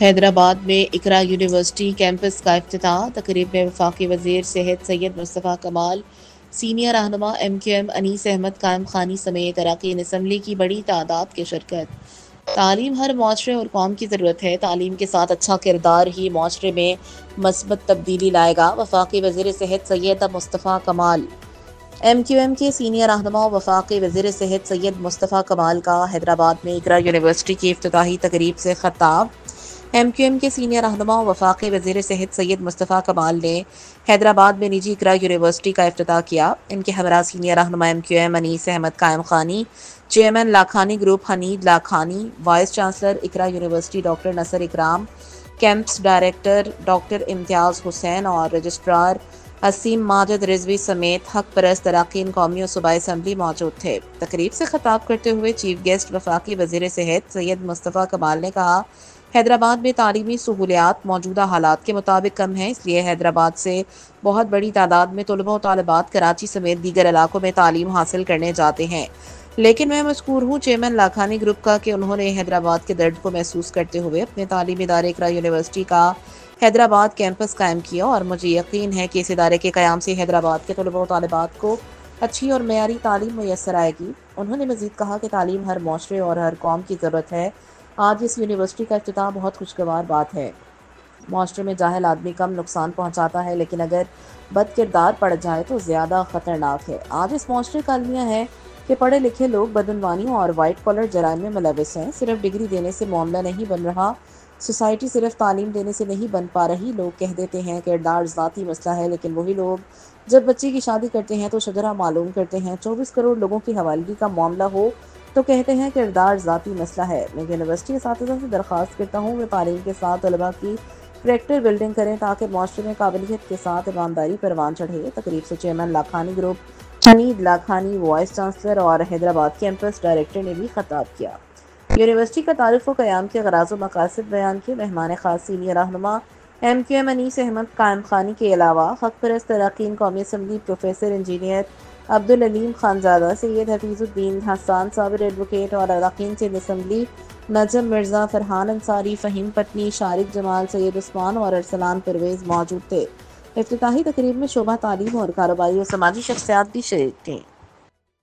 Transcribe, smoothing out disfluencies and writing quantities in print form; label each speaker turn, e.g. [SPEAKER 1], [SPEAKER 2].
[SPEAKER 1] حیدرآباد میں اقرا university campus کا افتتاح۔ تقریب میں وفاقی وزیر صحت سید مصطفیٰ کمال، سینئر رہنما M Q M Anis Ahmed قائم خانی سمیت اراکین اسمبلی کی بڑی تعداد کی شرکت۔ تعلیم ہر معاشرے اور قوم کی ضرورت ہے۔ تعلیم کے ساتھ اچھا کردار ہی معاشرے میں مثبت تبدیلی لائے گا۔ وفاقی وزیر صحت سید مصطفیٰ کمال۔ ایم کیو ایم کے سینئر رہنما وفاقی وزیر صحت سید مصطفیٰ کمال کا حیدرآباد میں اقرا یونیورسٹی کی افتتاحی تقریب سے خطاب۔ ایم کیو ایم کے سینئر رہنما وفاقی وزیر صحت سید مصطفیٰ کمال نے حیدرآباد میں نجی اقرا یونیورسٹی کا افتتاح کیا۔ ان کے ہمراہ سینئر رہنما M Q M Anis Ahmed قائم خانی، چیئرمین لاکھانی گروپ حمید لاکھانی، وائس چانسلر اقرا یونیورسٹی ڈاکٹر نصر اکرام، کیمپس ڈائریکٹر ڈاکٹر امتیاز حسین اور رجسٹرار اسیم ماجد رضوی سمیت حق پرست اراکین قومی و صوبائی اسمبلی موجود تھے۔ تقریب سے خطاب کرتے ہوئے چیف گیسٹ وفاقی وزیر صحت سید مصطفیٰ کمال نے کہا، حیدرآباد میں تعلیمی سہولیات موجودہ حالات کے مطابق کم ہیں، اس لیے حیدرآباد سے بہت بڑی تعداد میں طلباء و طالبات کراچی سمیت دیگر علاقوں میں تعلیم حاصل کرنے جاتے ہیں۔ لیکن میں مذکور ہوں چیئرمین لاکھانی گروپ کا کہ انہوں نے حیدرآباد کے درد کو محسوس کرتے ہوئے اپنے تعلیمی ادارے اقرا یونیورسٹی کا حیدرآباد کیمپس قائم کیا، اور مجھے یقین ہے کہ اس ادارے کے قیام سے حیدرآباد کے طلباء و طالبات کو اچھی اور معیاری تعلیم میسر آئے گی۔ انہوں نے مزید کہا کہ تعلیم ہر معاشرے اور ہر قوم کی ضرورت ہے۔ آج اس یونیورسٹی کا افتتاح بہت خوشگوار بات ہے۔ معاشرے میں جاہل آدمی کم نقصان پہنچاتا ہے، لیکن اگر بد کردار پڑ جائے تو زیادہ خطرناک ہے۔ آج اس معاشرے کا المیہ ہے کہ پڑھے لکھے لوگ بدعنوانیوں اور وائٹ کالر جرائم میں ملوث ہیں۔ صرف ڈگری دینے سے معاملہ نہیں بن رہا، سوسائٹی صرف تعلیم دینے سے نہیں بن پا رہی۔ لوگ کہہ دیتے ہیں کردار ذاتی مسئلہ ہے، لیکن وہی لوگ جب بچی کی شادی کرتے ہیں تو شجرہ معلوم کرتے ہیں۔ 24 کروڑ لوگوں کی حوالگی کا معاملہ ہو تو کہتے ہیں کردار ذاتی مسئلہ ہے۔ میں یونیورسٹی اساتذہ سے درخواست کرتا ہوں کہ تعلیم کے ساتھ طلباء کی کریکٹر بلڈنگ کریں تاکہ معاشرے میں قابلیت کے ساتھ ایمانداری پروان چڑھے۔ تقریب سے چیئرمین لاکھانی گروپ حمید لاکھانی، وائس چانسلر اور حیدرآباد کیمپس ڈائریکٹر نے بھی خطاب کیا۔ یونیورسٹی کا تعارف و قیام کے غراض و مقاصد بیان کیے۔ مہمان خاص سینئر رہنما M Q M Anis Ahmed Qaimkhani کے علاوہ حق پرست اراکین قومی assembly professor engineer Abdul Aleem Khanzada, Syed Hafeezuddin, Hassan Sabir advocate اور اراکین سندھ اسمبلی نجم مرزا، فرحان انصاری، فہیم پٹنی، شارق جمال، سید عثمان اور ارسلان پرویز موجود تھے۔ افتتاحی تقریب میں شعبہ تعلیم اور کاروباری و سماجی شخصیات بھی شریک تھیں۔